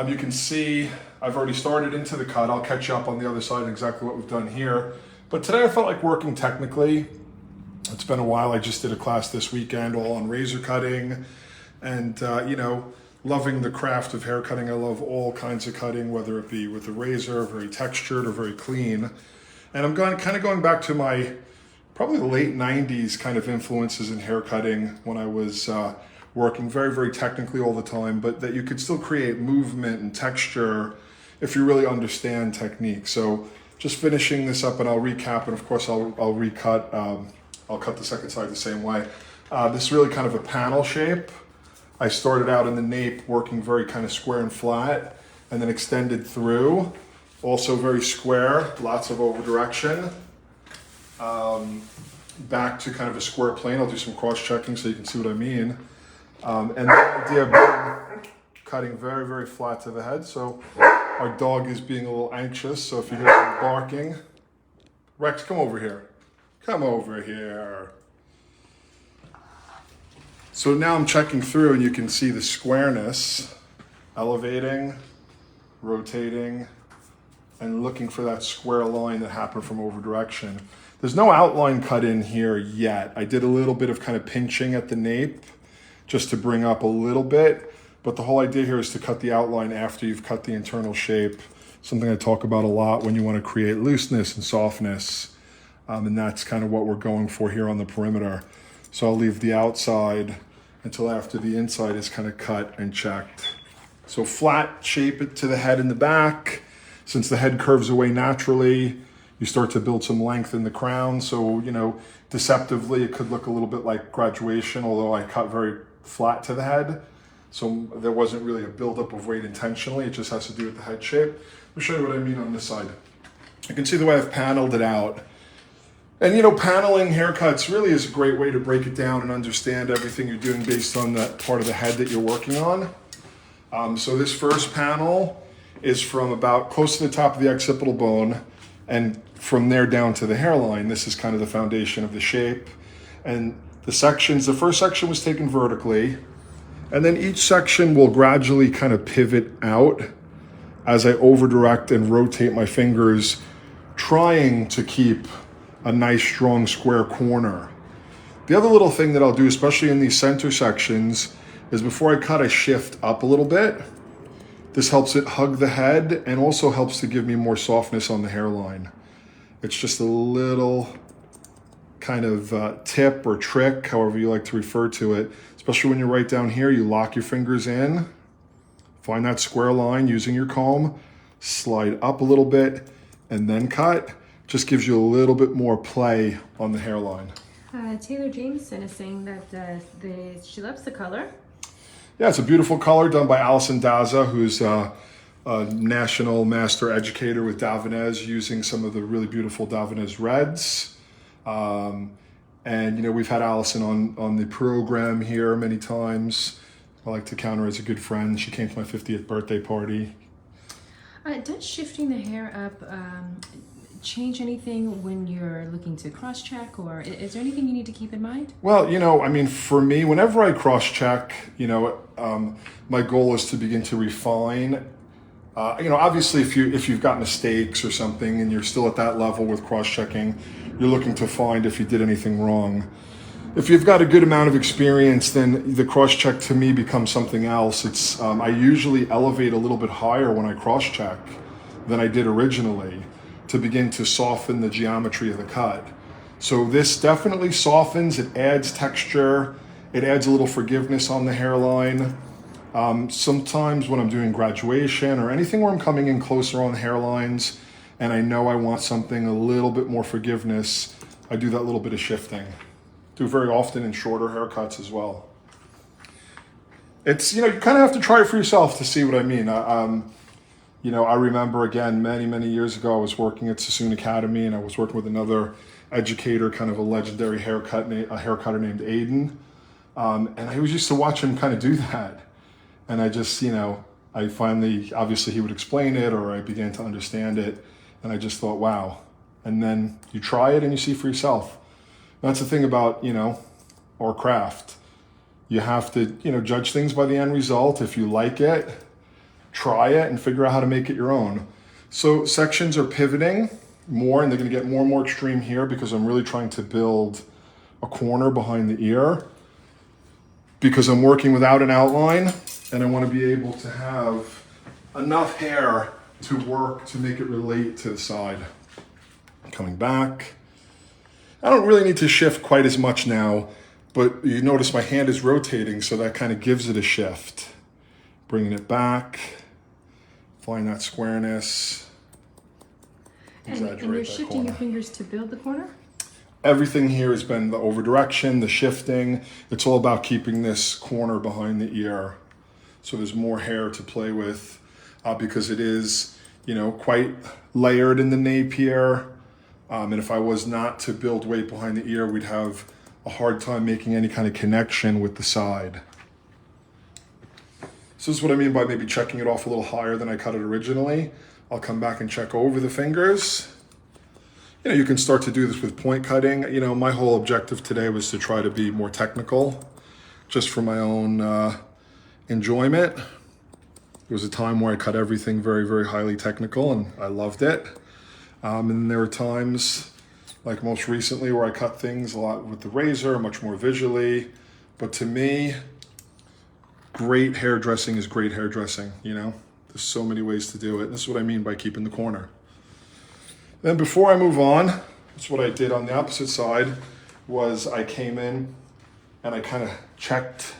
You can see I've already started into the cut. I'll catch you up on the other side exactly what we've done here. But today I felt like working technically. It's been a while. I just did a class this weekend all on razor cutting and, loving the craft of hair cutting. I love all kinds of cutting, whether it be with a razor, very textured or very clean. And I'm going back to my probably the late 90s kind of influences in hair cutting when I was working very, very technically all the time, but that you could still create movement and texture if you really understand technique. So just finishing this up and I'll recap, and of course I'll recut. I'll cut the second side the same way. This is really kind of a panel shape. I started out in the nape working very kind of square and flat and then extended through. Also very square, lots of over direction. Back to kind of a square plane. I'll do some cross-checking so you can see what I mean. And the idea of being cutting very, very flat to the head. So our dog is being a little anxious. So if you hear some barking, Rex, come over here. Come over here. So now I'm checking through and you can see the squareness, elevating, rotating, and looking for that square line that happened from over direction. There's no outline cut in here yet. I did a little bit of kind of pinching at the nape just to bring up a little bit, but the whole idea here is to cut the outline after you've cut the internal shape, something I talk about a lot when you want to create looseness and softness, and that's kind of what we're going for here on the perimeter. So I'll leave the outside until after the inside is kind of cut and checked. So flat shape it to the head and the back. Since the head curves away naturally, you start to build some length in the crown. So, deceptively, it could look a little bit like graduation, although I cut very flat to the head. So there wasn't really a buildup of weight intentionally. It just has to do with the head shape. Let me show you what I mean on this side. You can see the way I've paneled it out. And, paneling haircuts really is a great way to break it down and understand everything you're doing based on that part of the head that you're working on. So this first panel is from about close to the top of the occipital bone, and from there down to the hairline. This is kind of the foundation of the shape. And the first section was taken vertically, and then each section will gradually kind of pivot out as I over direct and rotate my fingers, trying to keep a nice strong square corner. The other little thing that I'll do, especially in these center sections, is before I cut, I shift up a little bit. This helps it hug the head and also helps to give me more softness on the hairline. It's just a little kind of tip or trick, however you like to refer to it. Especially when you're right down here, you lock your fingers in, find that square line using your comb, slide up a little bit, and then cut. Just gives you a little bit more play on the hairline. Taylor Jameson is saying that she loves the color. Yeah, it's a beautiful color done by Allison Daza, who's a national master educator with Davines, using some of the really beautiful Davines reds. And we've had Allison on the program here many times. I like to count her as a good friend. She came to my 50th birthday party. Does shifting the hair up change anything when you're looking to cross-check, or is there anything you need to keep in mind? Well, for me, whenever I cross-check, my goal is to begin to refine. Obviously, if you've got mistakes or something and you're still at that level with cross-checking, you're looking to find if you did anything wrong. If you've got a good amount of experience, then the cross-check to me becomes something else. It's I usually elevate a little bit higher when I cross-check than I did originally, to begin to soften the geometry of the cut. So this definitely softens, it adds texture, it adds a little forgiveness on the hairline. Sometimes when I'm doing graduation or anything where I'm coming in closer on hairlines and I know I want something a little bit more forgiveness, I do that little bit of shifting. Do very often in shorter haircuts as well. It's, you kind of have to try it for yourself to see what I mean. I remember, again, many, many years ago, I was working at Sassoon Academy and I was working with another educator, kind of a legendary haircutter named Aiden. And I was used to watch him kind of do that. And I just, I finally, obviously he would explain it or I began to understand it. And I just thought, wow. And then you try it and you see for yourself. That's the thing about, our craft. You have to, judge things by the end result. If you like it, try it and figure out how to make it your own. So sections are pivoting more, and they're gonna get more and more extreme here because I'm really trying to build a corner behind the ear because I'm working without an outline, and I wanna be able to have enough hair to work to make it relate to the side. Coming back. I don't really need to shift quite as much now, but you notice my hand is rotating, so that kind of gives it a shift. Bringing it back, find that squareness. And you're shifting your fingers to build the corner? Everything here has been the over direction, the shifting. It's all about keeping this corner behind the ear. So there's more hair to play with because it is, quite layered in the nape here. And if I was not to build weight behind the ear, we'd have a hard time making any kind of connection with the side. So this is what I mean by maybe checking it off a little higher than I cut it originally. I'll come back and check over the fingers. You can start to do this with point cutting. My whole objective today was to try to be more technical, just for my own enjoyment. There was a time where I cut everything very, very highly technical, and I loved it. And there were times, like most recently, where I cut things a lot with the razor, much more visually. But to me, great hairdressing is great hairdressing, There's so many ways to do it. This is what I mean by keeping the corner. Then before I move on, that's what I did on the opposite side, was I came in and I kind of checked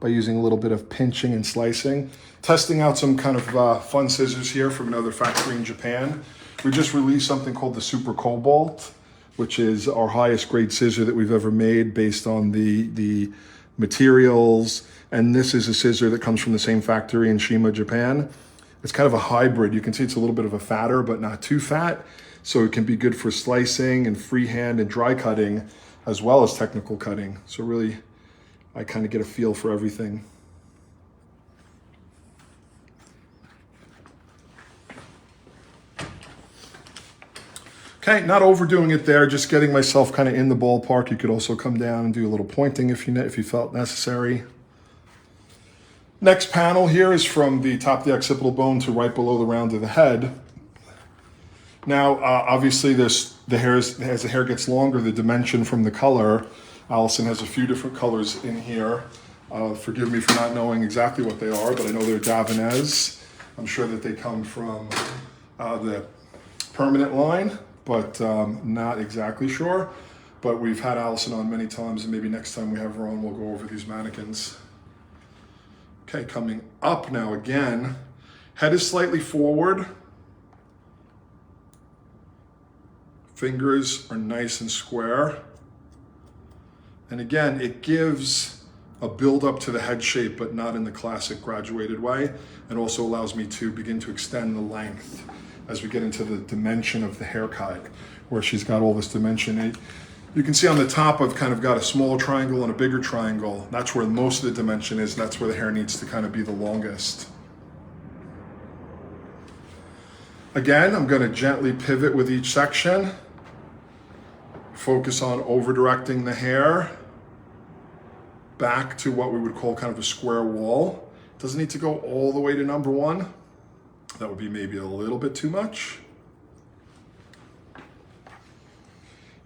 by using a little bit of pinching and slicing, testing out some kind of fun scissors here from another factory in Japan. We just released something called the Super Cobalt, which is our highest grade scissor that we've ever made based on the materials. And this is a scissor that comes from the same factory in Shima, Japan. It's kind of a hybrid. You can see it's a little bit of a fatter, but not too fat. So it can be good for slicing and freehand and dry cutting, as well as technical cutting. So really, I kind of get a feel for everything. Okay, not overdoing it there, just getting myself kind of in the ballpark. You could also come down and do a little pointing if you felt necessary. Next panel here is from the top of the occipital bone to right below the round of the head. Now, obviously, as the hair gets longer, the dimension from the color, Allison has a few different colors in here. Forgive me for not knowing exactly what they are, but I know they're Davines. I'm sure that they come from the permanent line, but not exactly sure. But we've had Allison on many times, and maybe next time we have her on, we'll go over these mannequins. Okay, coming up now again. Head is slightly forward. Fingers are nice and square. And again, it gives a build up to the head shape, but not in the classic graduated way. And also allows me to begin to extend the length as we get into the dimension of the haircut, where she's got all this dimension. You can see on the top, I've kind of got a smaller triangle and a bigger triangle. That's where most of the dimension is, and that's where the hair needs to kind of be the longest. Again, I'm going to gently pivot with each section. Focus on over-directing the hair back to what we would call kind of a square wall. Doesn't need to go all the way to number one. That would be maybe a little bit too much.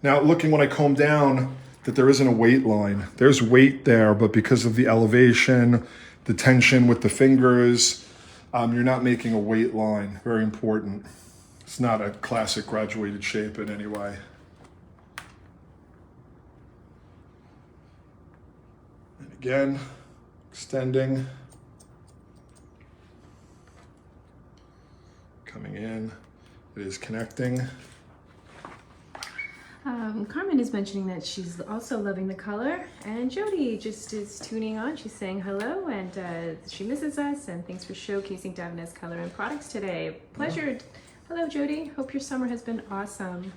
Now, looking when I comb down, that there isn't a weight line. There's weight there, but because of the elevation, the tension with the fingers, you're not making a weight line. Very important. It's not a classic graduated shape in any way. And again, extending. Coming in, it is connecting. Carmen is mentioning that she's also loving the color, and Jody just is tuning on. She's saying hello, and she misses us, and thanks for showcasing Davines color and products today. Pleasure. Yeah. Hello, Jody. Hope your summer has been awesome.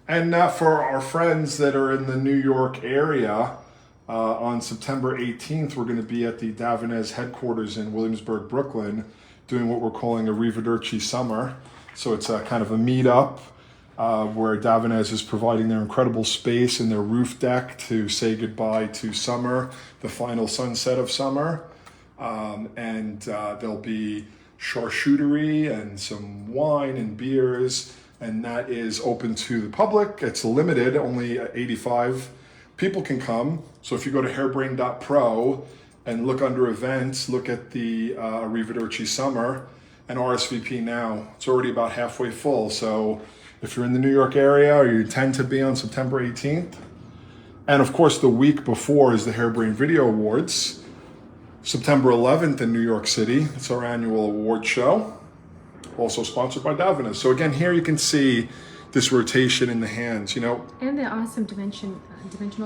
And for our friends that are in the New York area, on September 18th, we're going to be at the Davines headquarters in Williamsburg, Brooklyn, doing what we're calling a Rivaderci Summer. So it's a kind of a meetup where Davines is providing their incredible space in their roof deck to say goodbye to summer, the final sunset of summer. And there'll be charcuterie and some wine and beers, and that is open to the public. It's limited, only 85 people can come. So if you go to hairbrain.pro and look under events, look at the Arrivederci Summer and RSVP now. It's already about halfway full. So if you're in the New York area or you intend to be on September 18th, and of course the week before is the Hairbrain Video Awards, September 11th in New York City. It's our annual award show, also sponsored by Davines. So again, here you can see this rotation in the hands, you know. And the awesome dimensional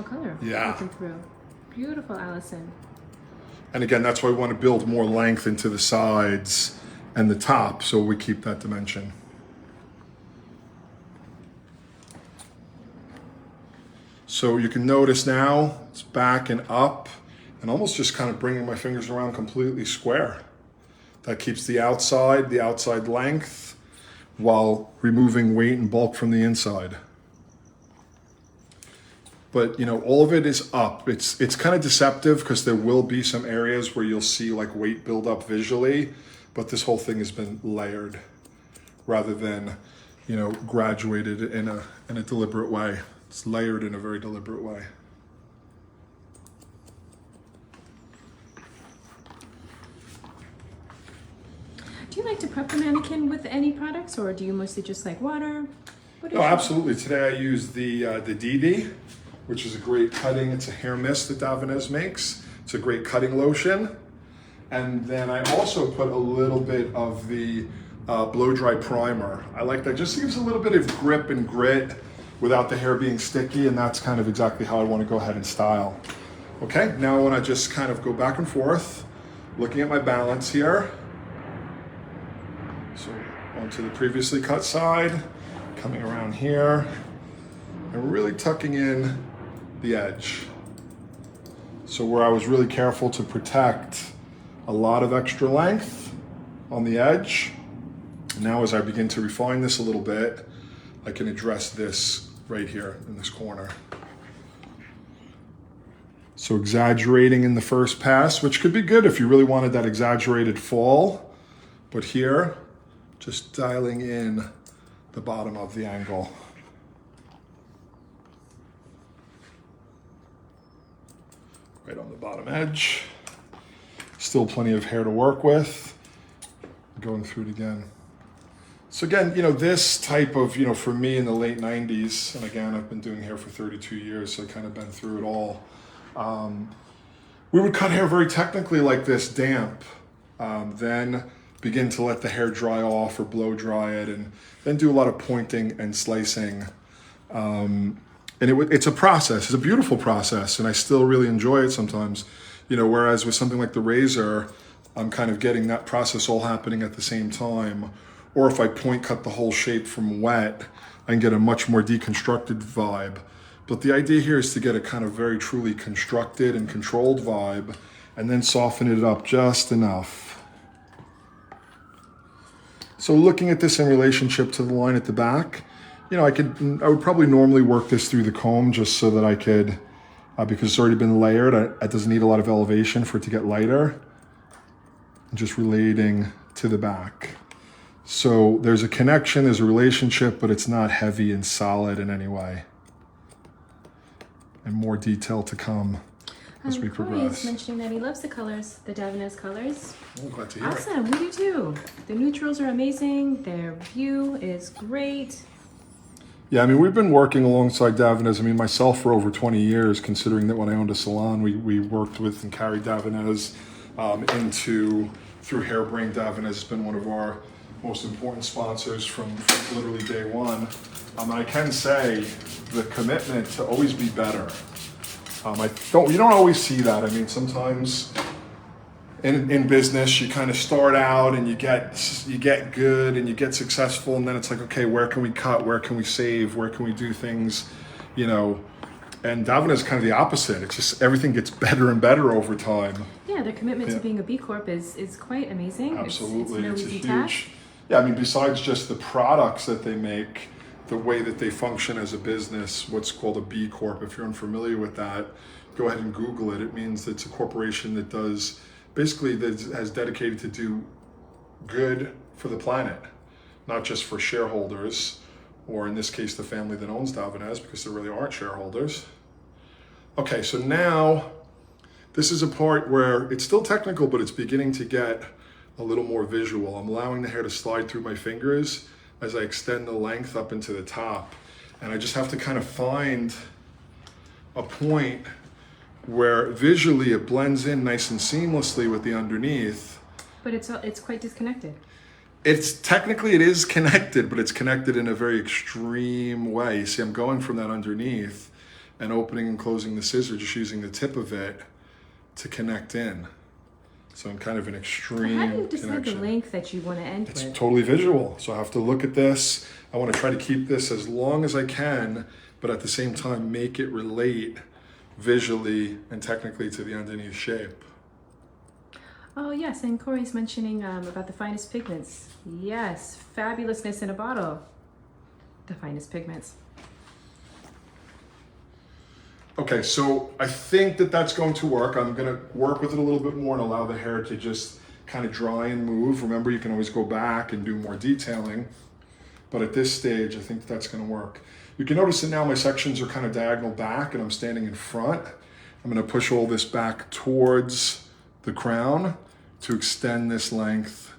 color. Yeah. Looking through. Beautiful, Allison. And again, that's why we want to build more length into the sides and the top, so we keep that dimension. So you can notice now it's back and up, and almost just kind of bringing my fingers around completely square. That keeps the outside length, while removing weight and bulk from the inside. But you know, all of it is up. It's kind of deceptive because there will be some areas where you'll see like weight build up visually, but this whole thing has been layered rather than, you know, graduated in a deliberate way. It's layered in a very deliberate way. Do you like to prep the mannequin with any products, or do you mostly just like water? No, absolutely. Today I use the DD, which is a great cutting. It's a hair mist that Davines makes. It's a great cutting lotion. And then I also put a little bit of the blow dry primer. I like that. Just gives a little bit of grip and grit without the hair being sticky, and that's kind of exactly how I want to go ahead and style. Okay, now I want to just kind of go back and forth, looking at my balance here. So onto the previously cut side, coming around here, and really tucking in the edge. So where I was really careful to protect a lot of extra length on the edge, now as I begin to refine this a little bit, I can address this right here in this corner. So exaggerating in the first pass, which could be good if you really wanted that exaggerated fall, but here, just dialing in the bottom of the angle. Right on the bottom edge. Still plenty of hair to work with. Going through it again. So again, you know, this type of, you know, for me in the late 90s, and again, I've been doing hair for 32 years, so I've kind of been through it all. We would cut hair very technically like this, damp, then begin to let the hair dry off or blow dry it, and then do a lot of pointing and slicing. And it's a process, it's a beautiful process, and I still really enjoy it sometimes. You know, whereas with something like the razor, I'm kind of getting that process all happening at the same time. Or if I point cut the whole shape from wet, I can get a much more deconstructed vibe. But the idea here is to get a kind of very truly constructed and controlled vibe, and then soften it up just enough. So looking at this in relationship to the line at the back, you know, I would probably normally work this through the comb just so that I could, because it's already been layered, it doesn't need a lot of elevation for it to get lighter. Just relating to the back. So there's a connection, there's a relationship, but it's not heavy and solid in any way. And more detail to come as we progress. Corey is mentioning that he loves the colors, the Davines colors. Oh, glad to hear it. Awesome, we do too. The neutrals are amazing, their view is great. Yeah, I mean, we've been working alongside Davines. I mean, myself for over 20 years, considering that when I owned a salon, we worked with and carried Davines through Hairbrain. Davines has been one of our most important sponsors from literally day one. And I can say the commitment to always be better. You don't always see that. I mean, sometimes in business, you kind of start out and you get good and you get successful, and then it's like, okay, where can we cut? Where can we save? Where can we do things, you know? And Davines is kind of the opposite. It's just everything gets better and better over time. Yeah, their commitment to being a B Corp is quite amazing. Absolutely, it's a easy huge. task. Yeah, I mean, besides just the products that they make, the way that they function as a business, what's called a B Corp. If you're unfamiliar with that, go ahead and Google it. It means it's a corporation that does basically that has dedicated to do good for the planet, not just for shareholders, or in this case, the family that owns Davines, because there really aren't shareholders. Okay, so now this is a part where it's still technical, but it's beginning to get a little more visual. I'm allowing the hair to slide through my fingers as I extend the length up into the top. And I just have to kind of find a point where visually it blends in nice and seamlessly with the underneath. But it's quite disconnected. It's technically, it is connected, but it's connected in a very extreme way. See, I'm going from that underneath and opening and closing the scissor, just using the tip of it to connect in. So I'm kind of an extreme How do you decide connection. the length that you want to end It's with? totally visual. So I have to look at this. I want to try to keep this as long as I can, but at the same time, make it relate visually and technically to the underneath shape. Oh yes, and Corey's mentioning about the finest pigments. Yes, fabulousness in a bottle. The finest pigments. Okay, so I think that that's going to work. I'm going to work with it a little bit more and allow the hair to just kind of dry and move. Remember, you can always go back and do more detailing. But at this stage, I think that's going to work. You can notice that now my sections are kind of diagonal back and I'm standing in front. I'm going to push all this back towards the crown to extend this length,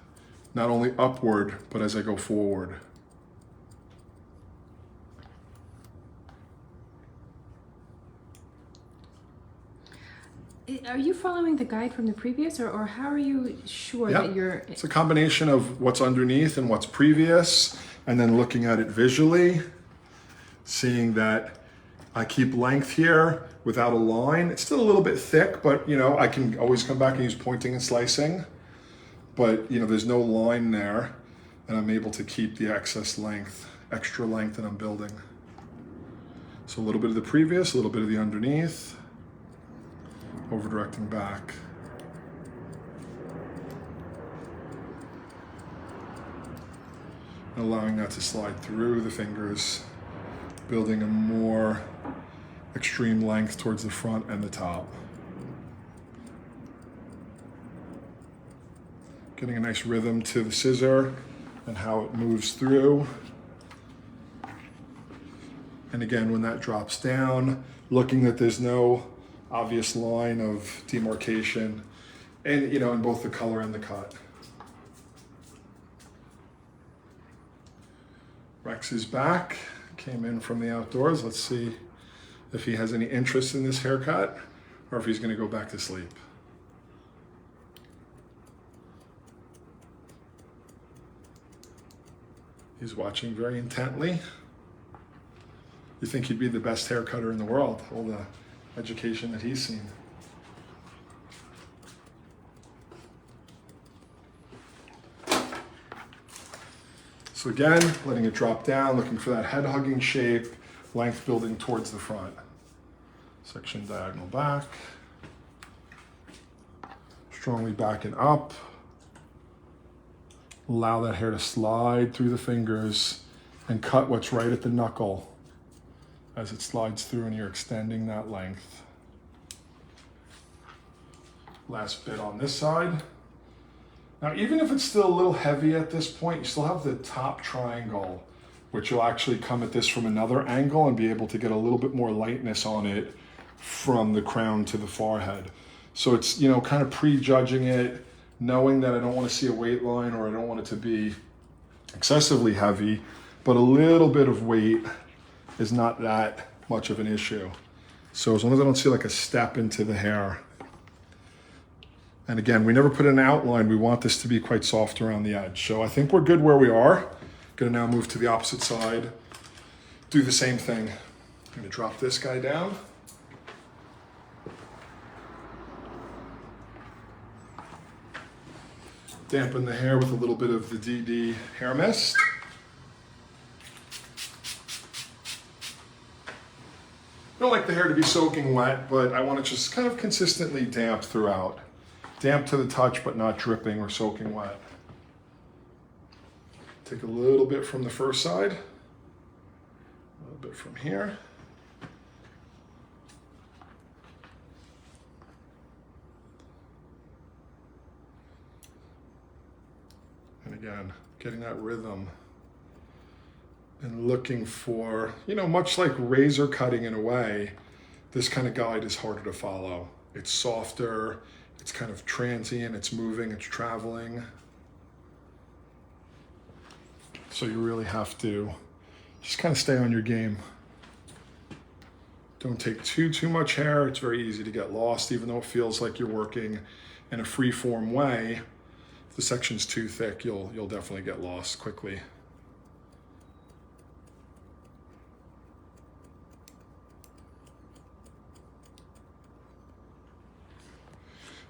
not only upward, but as I go forward. Are you following the guide from the previous, or how are you sure that you're... It's a combination of what's underneath and what's previous, and then looking at it visually, seeing that I keep length here without a line. It's still a little bit thick, but you know, I can always come back and use pointing and slicing, but you know, there's no line there, and I'm able to keep the excess length, extra length that I'm building. So a little bit of the previous, a little bit of the underneath, over directing back. And allowing that to slide through the fingers, building a more extreme length towards the front and the top. Getting a nice rhythm to the scissor and how it moves through. And again, when that drops down, looking that there's no obvious line of demarcation, and you know, in both the color and the cut. Rex is back, came in from the outdoors. Let's see if he has any interest in this haircut or if he's going to go back to sleep. He's watching very intently. You think he'd be the best hair cutter in the world, all the education that he's seen. So again, letting it drop down, looking for that head hugging shape, length building towards the front. Section diagonal back. Strongly back and up. Allow that hair to slide through the fingers and cut what's right at the knuckle as it slides through and you're extending that length. Last bit on this side. Now, even if it's still a little heavy at this point, you still have the top triangle, which will actually come at this from another angle and be able to get a little bit more lightness on it from the crown to the forehead. So it's, you know, kind of prejudging it, knowing that I don't want to see a weight line or I don't want it to be excessively heavy, but a little bit of weight is not that much of an issue. So as long as I don't see like a step into the hair. And again, we never put an outline. We want this to be quite soft around the edge. So I think we're good where we are. Gonna now move to the opposite side. Do the same thing. I'm gonna drop this guy down. Dampen the hair with a little bit of the DD hair mist. I don't like the hair to be soaking wet, but I want it just kind of consistently damp throughout. Damp to the touch, but not dripping or soaking wet. Take a little bit from the first side, a little bit from here. Again, getting that rhythm and looking for, much like razor cutting in a way, this kind of guide is harder to follow. It's softer, it's kind of transient, it's moving, it's traveling. So you really have to just kind of stay on your game. Don't take too much hair. It's very easy to get lost, even though it feels like you're working in a free-form way. If the section's too thick, you'll definitely get lost quickly.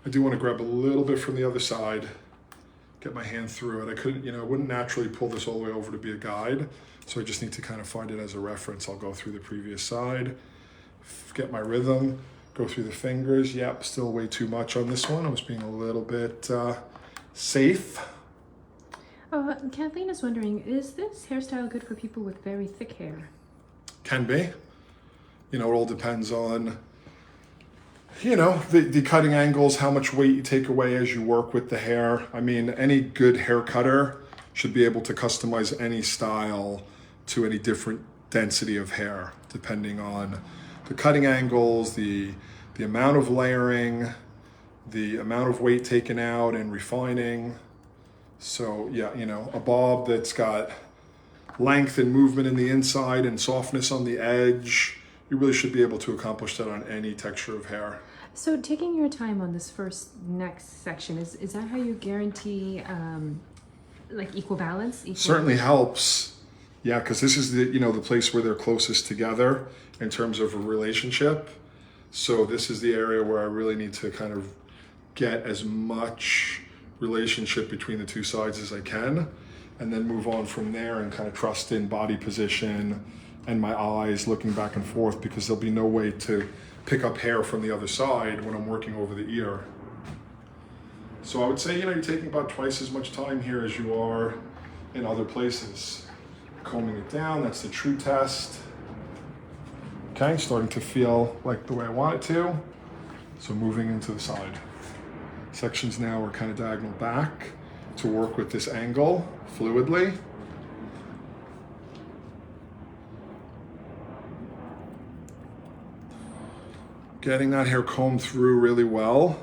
I do want to grab a little bit from the other side, get my hand through it. I couldn't, I wouldn't naturally pull this all the way over to be a guide, so I just need to kind of find it as a reference. I'll go through the previous side, get my rhythm, go through the fingers. Yep, still way too much on this one. I was being a little bit safe. Oh, Kathleen is wondering, is this hairstyle good for people with very thick hair? Can be. It all depends on, the cutting angles, how much weight you take away as you work with the hair. I mean, any good hair cutter should be able to customize any style to any different density of hair, depending on the cutting angles, the amount of layering, the amount of weight taken out and refining. So yeah, a bob that's got length and movement in the inside and softness on the edge, you really should be able to accomplish that on any texture of hair. So taking your time on this next section, is that how you guarantee like equal balance? Certainly helps. Yeah, because this is the the place where they're closest together in terms of a relationship. So this is the area where I really need to kind of get as much relationship between the two sides as I can, and then move on from there and kind of trust in body position and my eyes looking back and forth, because there'll be no way to pick up hair from the other side when I'm working over the ear. So I would say, you're taking about twice as much time here as you are in other places. Combing it down, that's the true test. Okay, starting to feel like the way I want it to. So moving into the side. Sections now are kind of diagonal back to work with this angle fluidly. Getting that hair combed through really well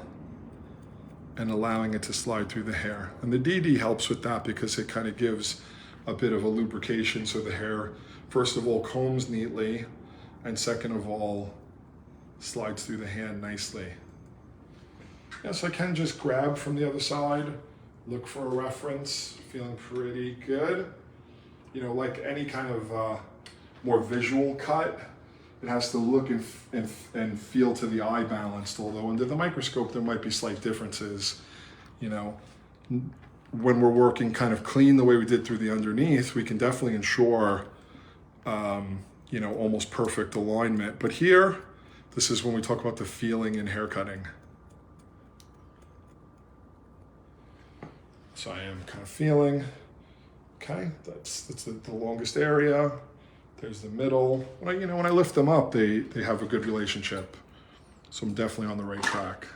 and allowing it to slide through the hair. And the DD helps with that because it kind of gives a bit of a lubrication, so the hair, first of all, combs neatly, and second of all, slides through the hand nicely. Yes, I can just grab from the other side, look for a reference, feeling pretty good. Like any kind of more visual cut, it has to look and feel to the eye balanced, although under the microscope there might be slight differences. When we're working kind of clean the way we did through the underneath, we can definitely ensure almost perfect alignment. But here, this is when we talk about the feeling in hair cutting. So I am kind of feeling, okay, that's the longest area. There's the middle. When I lift them up, they have a good relationship. So I'm definitely on the right track.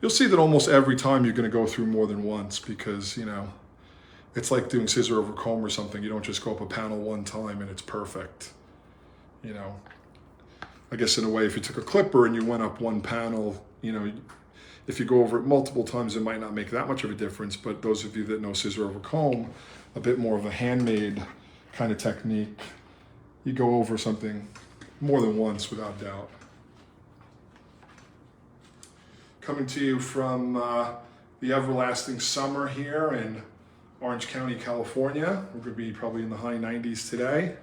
You'll see that almost every time you're going to go through more than once, because, it's like doing scissor over comb or something. You don't just go up a panel one time and it's perfect. I guess in a way, if you took a clipper and you went up one panel, if you go over it multiple times, it might not make that much of a difference. But those of you that know scissor over comb, a bit more of a handmade kind of technique, you go over something more than once without doubt. Coming to you from the everlasting summer here in Orange County, California. We're going to be probably in the high 90s today.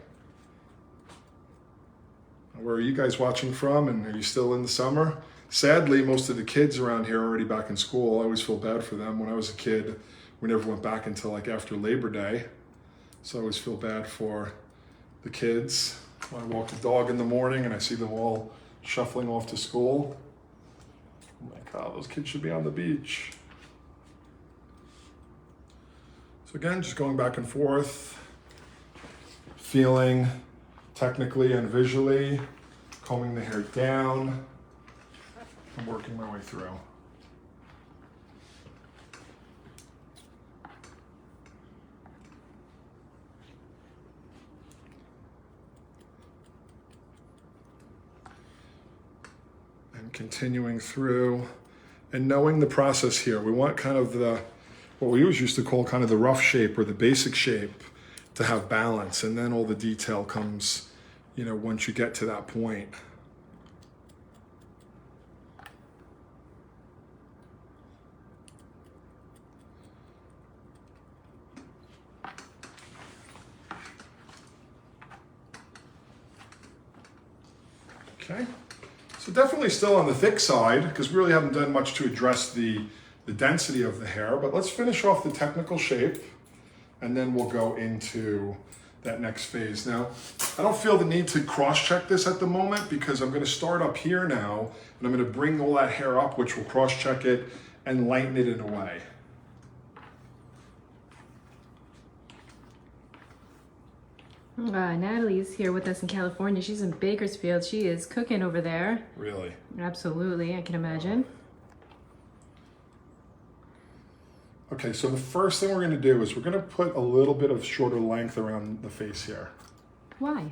Where are you guys watching from, and are you still in the summer? Sadly, most of the kids around here are already back in school. I always feel bad for them. When I was a kid, we never went back until like after Labor Day. So I always feel bad for the kids. When I walk the dog in the morning and I see them all shuffling off to school, I'm like, oh, those kids should be on the beach. So again, just going back and forth, feeling technically and visually, combing the hair down, and working my way through. continuing through and knowing the process here. We want kind of what we always used to call kind of the rough shape or the basic shape to have balance, and then all the detail comes, once you get to that point. Okay, so definitely still on the thick side because we really haven't done much to address the density of the hair, but let's finish off the technical shape and then we'll go into that next phase. Now, I don't feel the need to cross-check this at the moment because I'm gonna start up here now and I'm gonna bring all that hair up, which will cross-check it and lighten it in a way. Natalie's here with us in California. She's in Bakersfield. She is cooking over there. Really? Absolutely, I can imagine. Okay, so the first thing we're gonna do is we're gonna put a little bit of shorter length around the face here. Why?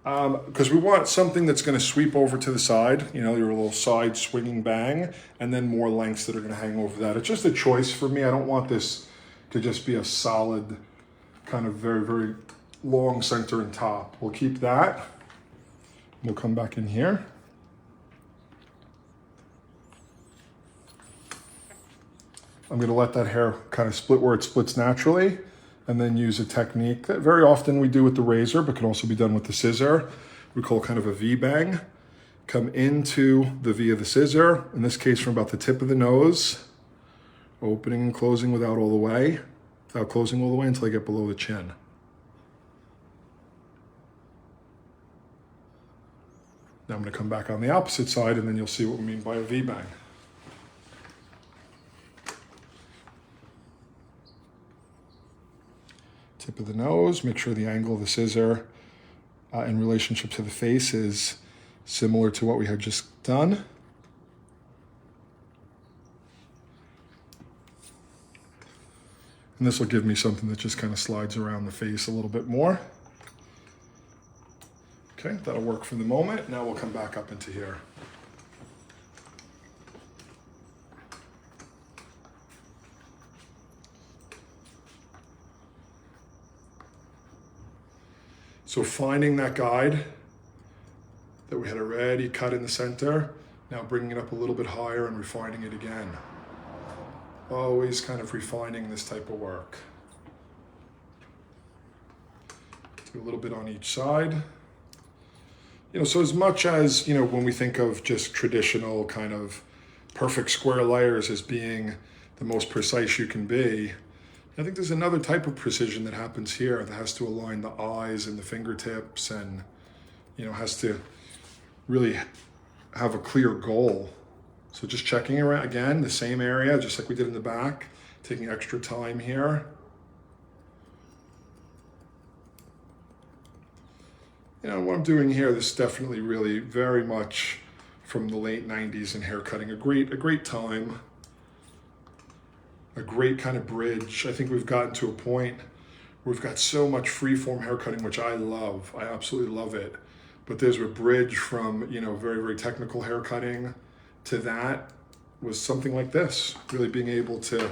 Because we want something that's gonna sweep over to the side, your little side swinging bang, and then more lengths that are gonna hang over that. It's just a choice for me. I don't want this to just be a solid, kind of very, very long center and top. We'll keep that. We'll come back in here. I'm going to let that hair kind of split where it splits naturally and then use a technique that very often we do with the razor, but can also be done with the scissor. We call kind of a V-bang. Come into the V of the scissor, in this case from about the tip of the nose, opening and closing without closing all the way until I get below the chin. Now I'm going to come back on the opposite side and then you'll see what we mean by a V-bang. Tip of the nose, make sure the angle of the scissor in relationship to the face is similar to what we had just done. And this will give me something that just kind of slides around the face a little bit more. Okay, that'll work for the moment. Now we'll come back up into here. So finding that guide that we had already cut in the center, now bringing it up a little bit higher and refining it again. Always kind of refining this type of work. Do a little bit on each side. So as much as, when we think of just traditional kind of perfect square layers as being the most precise you can be, I think there's another type of precision that happens here that has to align the eyes and the fingertips and, has to really have a clear goal. So just checking around, again, the same area, just like we did in the back, taking extra time here. What I'm doing here, this is definitely really very much from the late 90s in hair cutting. A great time, a great kind of bridge. I think we've gotten to a point where we've got so much freeform hair cutting, which I love. I absolutely love it. But there's a bridge from, very, very technical hair cutting to that was something like this, really being able to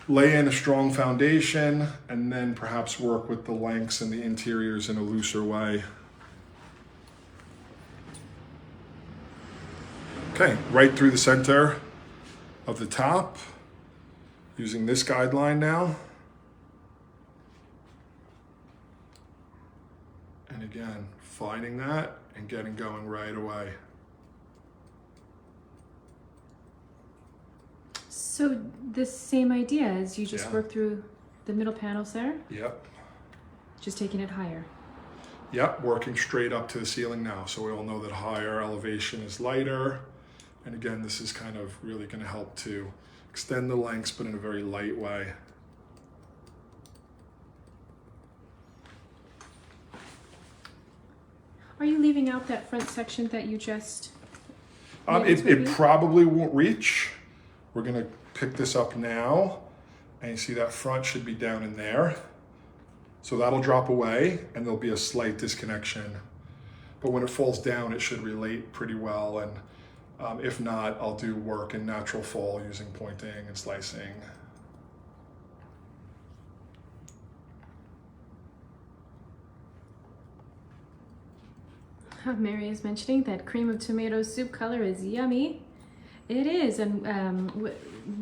lay in a strong foundation and then perhaps work with the lengths and the interiors in a looser way. Okay, right through the center of the top, using this guideline now. And again, finding that and getting going right away. So the same idea as you just work through the middle panels there? Yep. Just taking it higher. Yep, working straight up to the ceiling now. So we all know that higher elevation is lighter. And again, this is kind of really going to help to extend the lengths, but in a very light way. Are you leaving out that front section that you just... It probably won't reach. We're going to pick this up now. And you see that front should be down in there. So that'll drop away and there'll be a slight disconnection. But when it falls down, it should relate pretty well. And If not, I'll do work in natural fall using pointing and slicing. Mary is mentioning that cream of tomato soup color is yummy. It is, and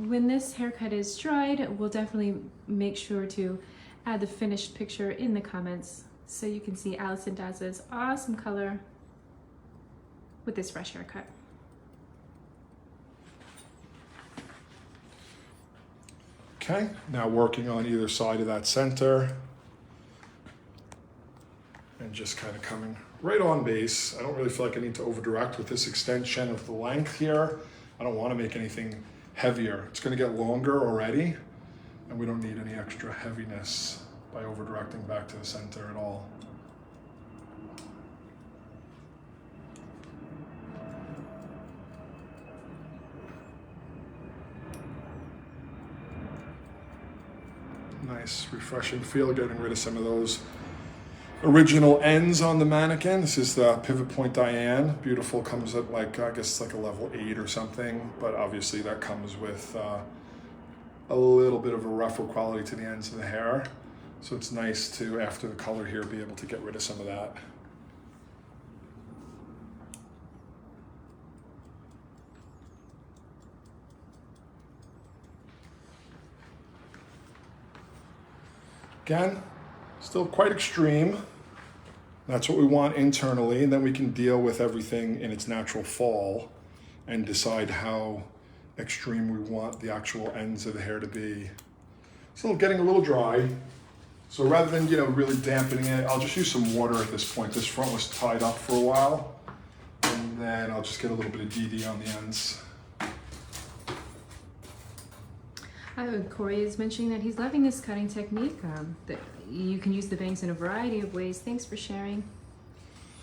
when this haircut is dried, we'll definitely make sure to add the finished picture in the comments so you can see Allison Daz's awesome color with this fresh haircut. Okay, now working on either side of that center and just kind of coming right on base. I don't really feel like I need to over direct with this extension of the length here. I don't want to make anything heavier. It's going to get longer already, and we don't need any extra heaviness by over directing back to the center at all. Nice, refreshing feel, getting rid of some of those original ends on the mannequin. This is the Pivot Point Diane. Beautiful, comes at like, I guess like a level 8 or something, but obviously that comes with a little bit of a rougher quality to the ends of the hair. So it's nice to, after the color here, be able to get rid of some of that. Again, still quite extreme. That's what we want internally, and then we can deal with everything in its natural fall and decide how extreme we want the actual ends of the hair to be. So getting a little dry. So rather than, really dampening it, I'll just use some water at this point. This front was tied up for a while, and then I'll just get a little bit of DD on the ends. Corey is mentioning that he's loving this cutting technique. That you can use the bangs in a variety of ways. Thanks for sharing.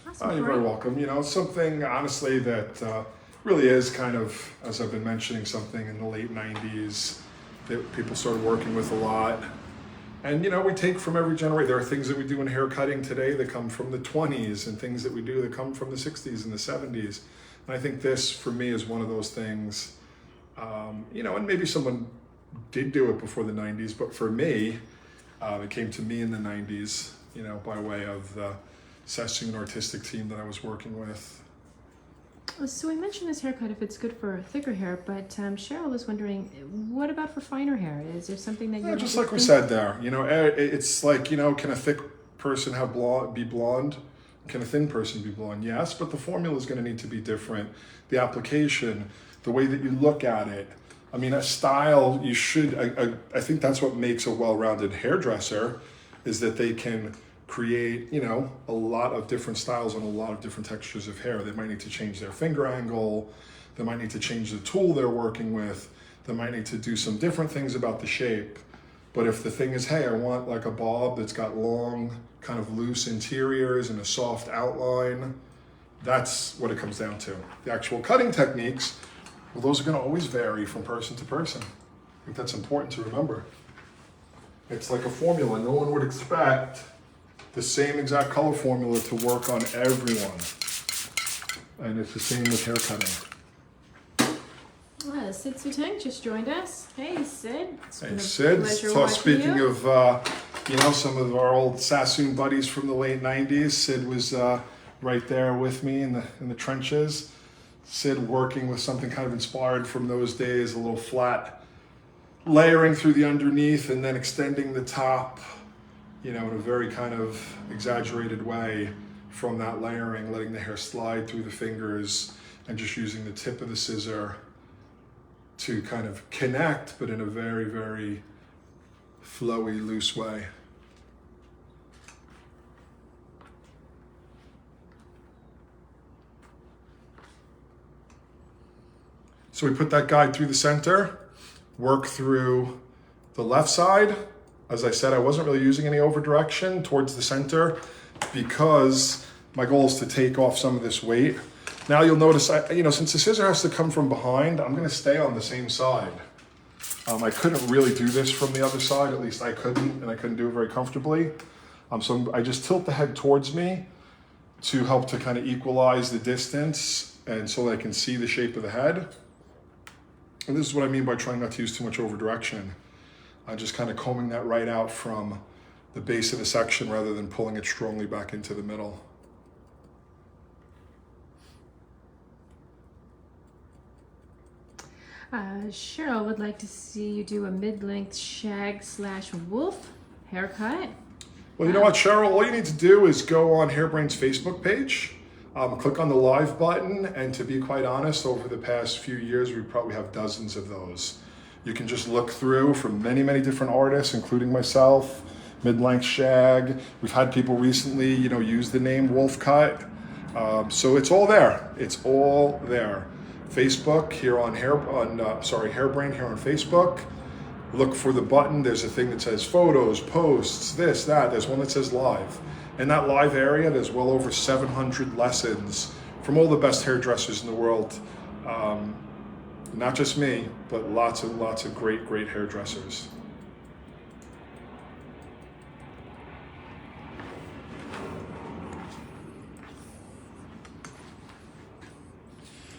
Awesome, You're very welcome. Something honestly that really is kind of, as I've been mentioning, something in the late 90s that people started working with a lot. And we take from every generation. There are things that we do in hair cutting today that come from the 20s, and things that we do that come from the 60s and the 70s. And I think this, for me, is one of those things, and maybe someone did do it before the 90s, but for me, it came to me in the 90s, by way of the Sassoon artistic team that I was working with. So we mentioned this haircut if it's good for thicker hair, but Cheryl was wondering, what about for finer hair? Is there something that you just like we said there, it's like, can a thick person be blonde? Can a thin person be blonde? Yes, but the formula is going to need to be different. The application, the way that you look at it. I mean, a style, I think that's what makes a well-rounded hairdresser, is that they can create, a lot of different styles and a lot of different textures of hair. They might need to change their finger angle. They might need to change the tool they're working with. They might need to do some different things about the shape. But if the thing is, hey, I want like a bob that's got long, kind of loose interiors and a soft outline, that's what it comes down to. The actual cutting techniques, well, those are going to always vary from person to person. I think that's important to remember. It's like a formula. No one would expect the same exact color formula to work on everyone. And it's the same with hair cutting. Sid Sutang just joined us. Hey, Sid. Hey, Sid. So speaking of, some of our old Sassoon buddies from the late 90s, Sid was right there with me in the trenches. Sid working with something kind of inspired from those days, a little flat layering through the underneath and then extending the top, in a very kind of exaggerated way from that layering, letting the hair slide through the fingers and just using the tip of the scissor to kind of connect, but in a very, very flowy, loose way. So we put that guide through the center, work through the left side. As I said, I wasn't really using any over direction towards the center because my goal is to take off some of this weight. Now you'll notice, since the scissor has to come from behind, I'm gonna stay on the same side. I couldn't really do this from the other side, at least I couldn't, and I couldn't do it very comfortably. So I just tilt the head towards me to help to kind of equalize the distance and so that I can see the shape of the head. And this is what I mean by trying not to use too much over direction. I'm just kind of combing that right out from the base of the section rather than pulling it strongly back into the middle. Cheryl would like to see you do a mid-length shag / wolf haircut. Well, you know what, Cheryl? All you need to do is go on Hairbrain's Facebook page, click on the live button, and to be quite honest, over the past few years, we probably have dozens of those. You can just look through from many, many different artists, including myself, mid-length shag. We've had people recently, use the name Wolf Cut. So it's all there. It's all there. Facebook here on Hairbrain here on Facebook. Look for the button. There's a thing that says photos, posts, this, that. There's one that says live. In that live area, there's well over 700 lessons from all the best hairdressers in the world. Not just me, but lots and lots of great, great hairdressers.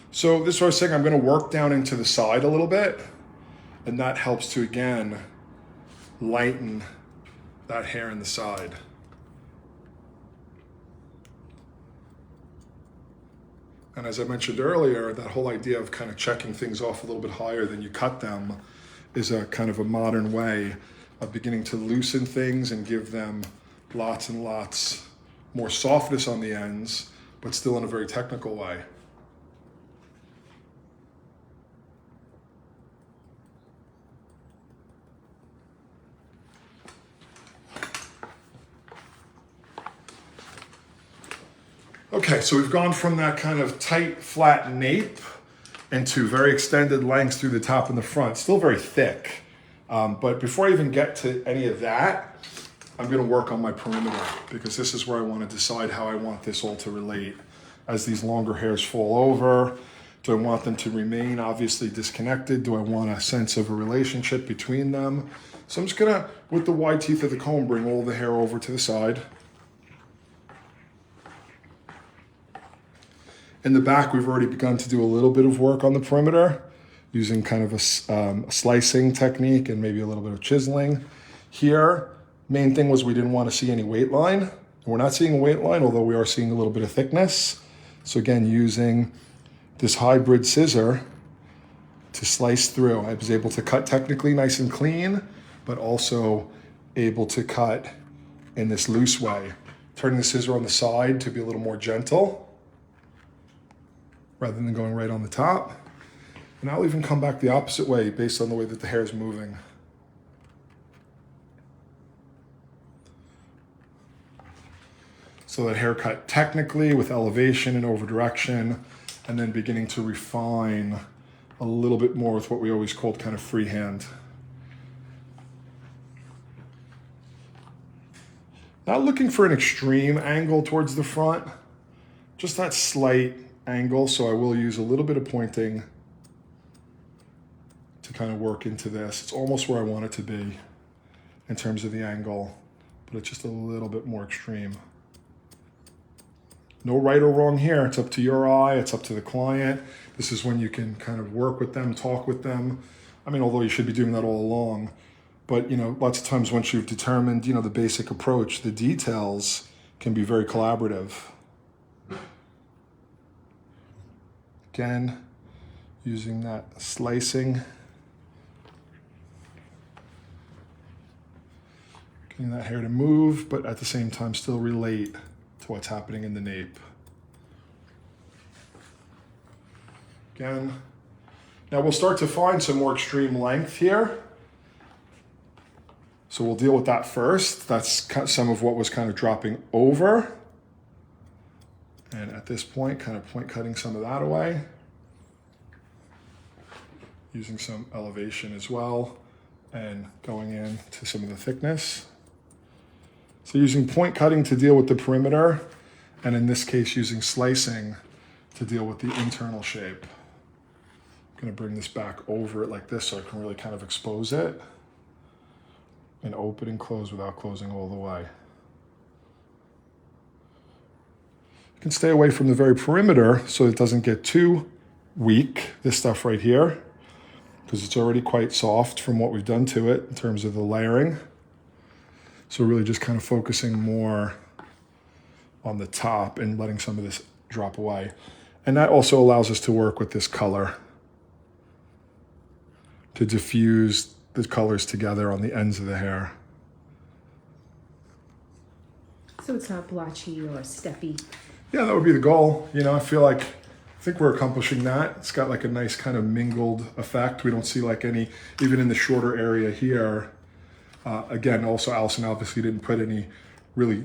So this is what I was saying, I'm gonna work down into the side a little bit, and that helps to, again, lighten that hair in the side. And as I mentioned earlier, that whole idea of kind of checking things off a little bit higher than you cut them is a kind of a modern way of beginning to loosen things and give them lots and lots more softness on the ends, but still in a very technical way. Okay, so we've gone from that kind of tight, flat nape into very extended lengths through the top and the front. Still very thick. But before I even get to any of that, I'm gonna work on my perimeter because this is where I wanna decide how I want this all to relate. As these longer hairs fall over, do I want them to remain obviously disconnected? Do I want a sense of a relationship between them? So I'm just gonna, with the wide teeth of the comb, bring all the hair over to the side. In the back, we've already begun to do a little bit of work on the perimeter using kind of a slicing technique and maybe a little bit of chiseling. Here, main thing was we didn't want to see any weight line. And we're not seeing a weight line, although we are seeing a little bit of thickness. So again, using this hybrid scissor to slice through. I was able to cut technically nice and clean, but also able to cut in this loose way. Turning the scissor on the side to be a little more gentle, rather than going right on the top. And I'll even come back the opposite way based on the way that the hair is moving. So that haircut technically with elevation and over direction, and then beginning to refine a little bit more with what we always called kind of freehand. Not looking for an extreme angle towards the front, just that slight angle, so I will use a little bit of pointing to kind of work into this. It's almost where I want it to be in terms of the angle, but it's just a little bit more extreme. No right or wrong here. It's up to your eye. It's up to the client. This is when you can kind of work with them, talk with them. I mean, although you should be doing that all along, but lots of times once you've determined, the basic approach, the details can be very collaborative. Again, using that slicing, getting that hair to move, but at the same time still relate to what's happening in the nape. Again, now we'll start to find some more extreme length here. So we'll deal with that first. That's some of what was kind of dropping over. And at this point, kind of point cutting some of that away. Using some elevation as well and going into some of the thickness. So using point cutting to deal with the perimeter, and in this case using slicing to deal with the internal shape. I'm gonna bring this back over it like this so I can really kind of expose it and open and close without closing all the way. You can stay away from the very perimeter so it doesn't get too weak, this stuff right here, because it's already quite soft from what we've done to it in terms of the layering. So really just kind of focusing more on the top and letting some of this drop away. And that also allows us to work with this color to diffuse the colors together on the ends of the hair. So it's not blotchy or steppy. Yeah, that would be the goal. You know, I think we're accomplishing that. It's got like a nice kind of mingled effect. We don't see like any, even in the shorter area here. Again, also Allison obviously didn't put any really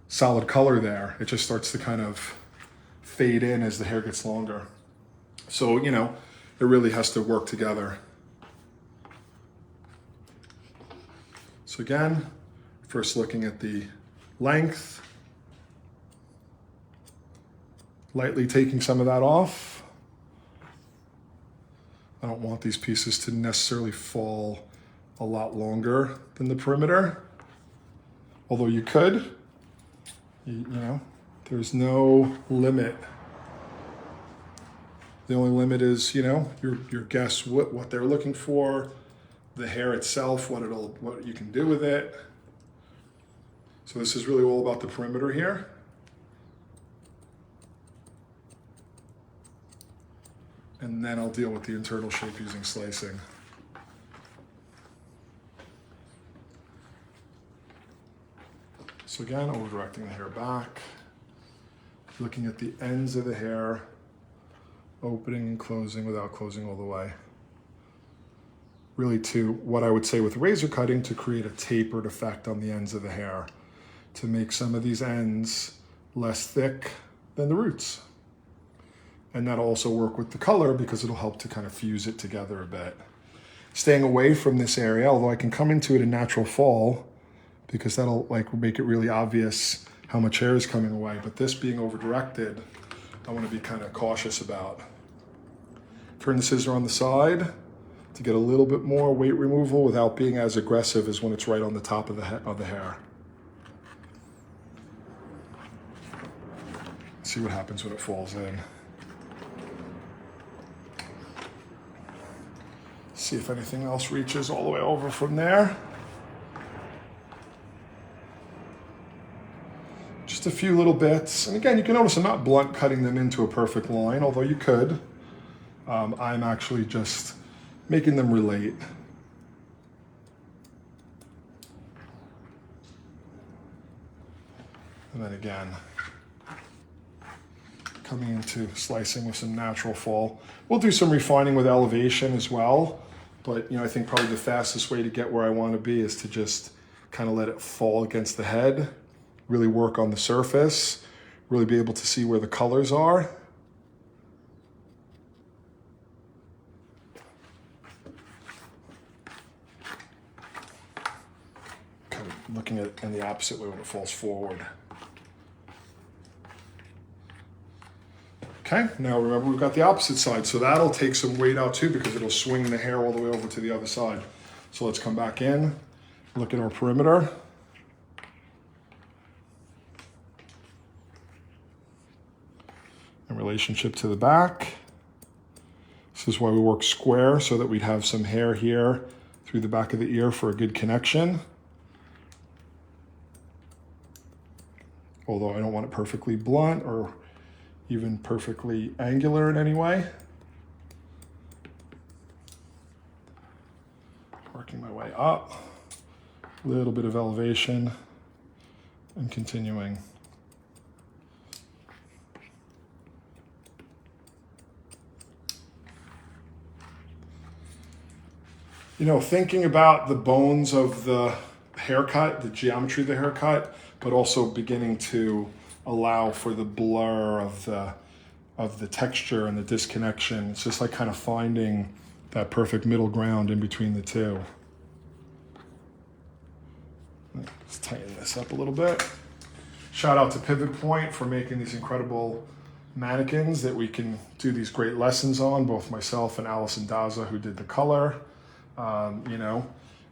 solid color there. It just starts to kind of fade in as the hair gets longer. So, you know, it really has to work together. So again, first looking at the length, lightly taking some of that off. I don't want these pieces to necessarily fall a lot longer than the perimeter, although you could, you know, there's no limit. The only limit is, you know, your guess what they're looking for, the hair itself, what you can do with it. So this is really all about the perimeter here. And then I'll deal with the internal shape using slicing. So again, over directing the hair back, looking at the ends of the hair, opening and closing without closing all the way. Really to what I would say with razor cutting, to create a tapered effect on the ends of the hair, to make some of these ends less thick than the roots. And that'll also work with the color because it'll help to kind of fuse it together a bit. Staying away from this area, although I can come into it in natural fall because that'll like make it really obvious how much hair is coming away. But this being over directed, I want to be kind of cautious about. Turn the scissor on the side to get a little bit more weight removal without being as aggressive as when it's right on the top of the hair. See what happens when it falls in. See if anything else reaches all the way over from there. Just a few little bits. And again, you can notice I'm not blunt cutting them into a perfect line, although you could. I'm actually just making them relate. And then again, coming into slicing with some natural fall. We'll do some refining with elevation as well, but you know, I think probably the fastest way to get where I want to be is to just kind of let it fall against the head, really work on the surface, really be able to see where the colors are. Kind of looking at it in the opposite way when it falls forward. Okay, now remember we've got the opposite side, so that'll take some weight out too because it'll swing the hair all the way over to the other side. So let's come back in, look at our perimeter. In relationship to the back. This is why we work square, so that we'd have some hair here through the back of the ear for a good connection. Although I don't want it perfectly blunt or even perfectly angular in any way. Working my way up, a little bit of elevation, and continuing. You know, thinking about the bones of the haircut, the geometry of the haircut, but also beginning to allow for the blur of the texture and the disconnection. It's just like kind of finding that perfect middle ground in between the two. Let's tighten this up a little bit. Shout out to Pivot Point for making these incredible mannequins that we can do these great lessons on, both myself and Allison Daza, who did the color. You know,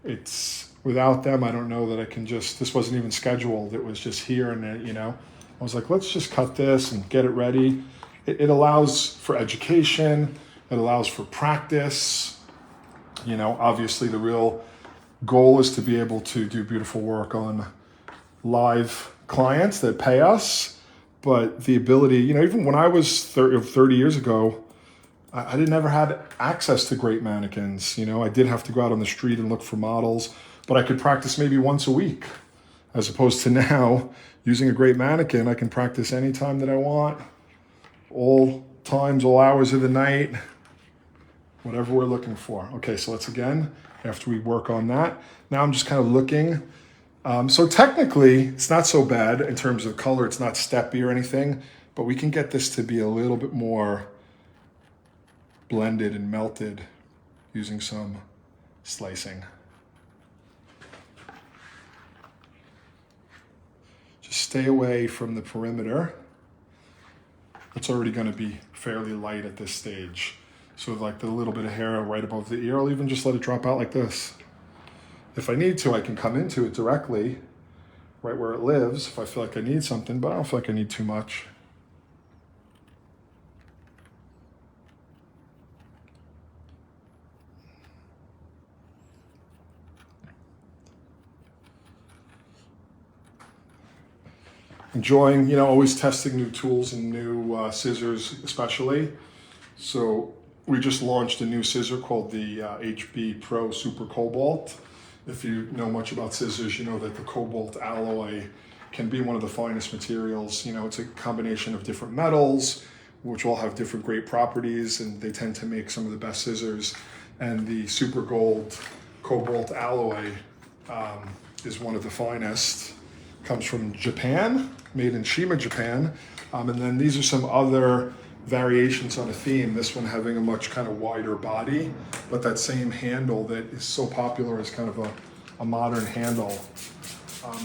it's without them, I don't know that I can just, this wasn't even scheduled. It was just here and, you know, I was like, let's just cut this and get it ready. It allows for education. It allows for practice. You know, obviously the real goal is to be able to do beautiful work on live clients that pay us. But the ability, you know, even when I was 30 years ago, I didn't ever have access to great mannequins. You know, I did have to go out on the street and look for models, but I could practice maybe once a week, as opposed to now using a great mannequin. I can practice anytime that I want, all times, all hours of the night, whatever we're looking for. Okay, so let's again, after we work on that, now I'm just kind of looking. So technically, it's not so bad in terms of color. It's not steppy or anything, but we can get this to be a little bit more blended and melted using some slicing. Just stay away from the perimeter. It's already going to be fairly light at this stage. So like the little bit of hair right above the ear, I'll even just let it drop out like this. If I need to, I can come into it directly, right where it lives, if I feel like I need something, but I don't feel like I need too much. Enjoying, you know, always testing new tools and new scissors especially. So we just launched a new scissor called the HB Pro Super Cobalt. If you know much about scissors, you know that the cobalt alloy can be one of the finest materials. You know, it's a combination of different metals, which all have different great properties, and they tend to make some of the best scissors. And the Super Gold Cobalt alloy is one of the finest. Comes from Japan, made in Shima, Japan. And then these are some other variations on a theme. This one having a much kind of wider body, but that same handle that is so popular as kind of a modern handle.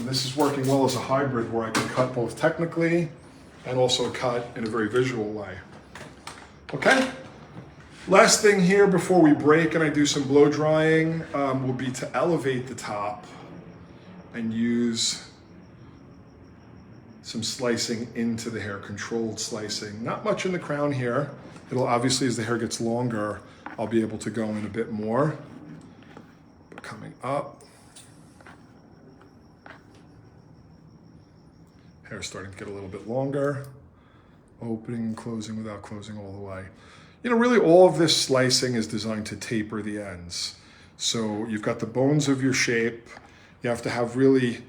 This is working well as a hybrid where I can cut both technically and also cut in a very visual way. Okay, last thing here before we break and I do some blow drying will be to elevate the top and use some slicing into the hair, controlled slicing. Not much in the crown here. It'll obviously, as the hair gets longer, I'll be able to go in a bit more. But coming up, hair starting to get a little bit longer. Opening and closing without closing all the way. You know, really all of this slicing is designed to taper the ends. So you've got the bones of your shape. You have to have really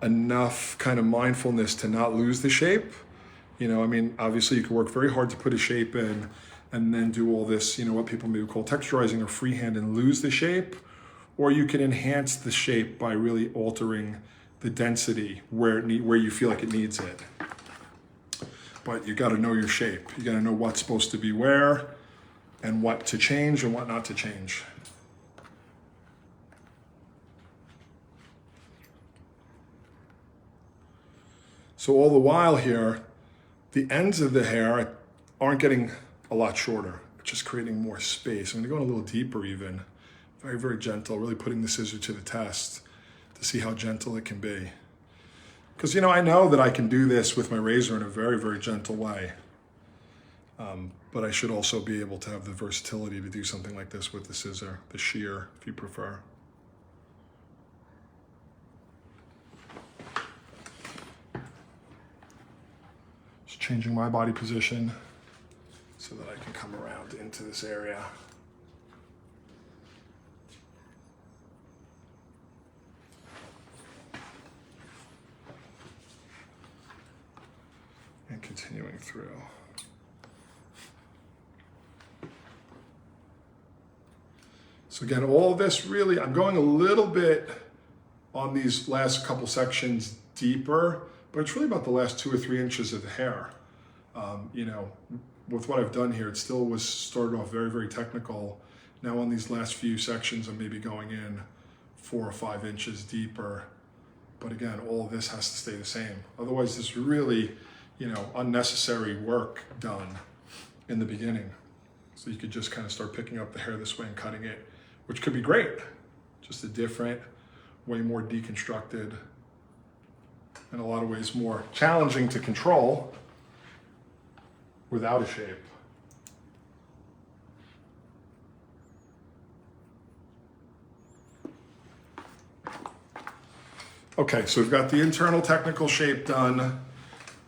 enough kind of mindfulness to not lose the shape. You know, I mean, obviously you can work very hard to put a shape in and then do all this, you know, what people maybe call texturizing or freehand and lose the shape. Or you can enhance the shape by really altering the density where you feel like it needs it. But you got to know your shape. You got to know what's supposed to be where and what to change and what not to change. So all the while here, the ends of the hair aren't getting a lot shorter. It's just creating more space. I'm gonna go in a little deeper even. Very, very gentle, really putting the scissor to the test to see how gentle it can be. Because, you know, I know that I can do this with my razor in a very, very gentle way. But I should also be able to have the versatility to do something like this with the scissor, the shear, if you prefer. Changing my body position so that I can come around into this area. And continuing through. So again, all of this really, I'm going a little bit on these last couple sections deeper, but it's really about the last 2 or 3 inches of the hair. You know, with what I've done here, it still was started off very, very technical. Now on these last few sections, I'm maybe going in 4 or 5 inches deeper. But again, all of this has to stay the same. Otherwise, there's really, you know, unnecessary work done in the beginning. So you could just kind of start picking up the hair this way and cutting it, which could be great. Just a different, way more deconstructed in a lot of ways more challenging to control without a shape. Okay, so we've got the internal technical shape done.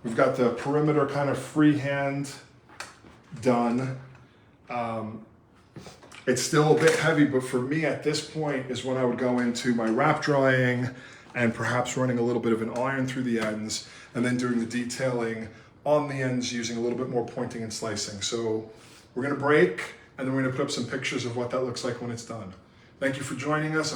We've got the perimeter kind of freehand done. It's still a bit heavy, but for me at this point is when I would go into my wrap drying and perhaps running a little bit of an iron through the ends and then doing the detailing on the ends using a little bit more pointing and slicing. So we're gonna break and then we're gonna put up some pictures of what that looks like when it's done. Thank you for joining us.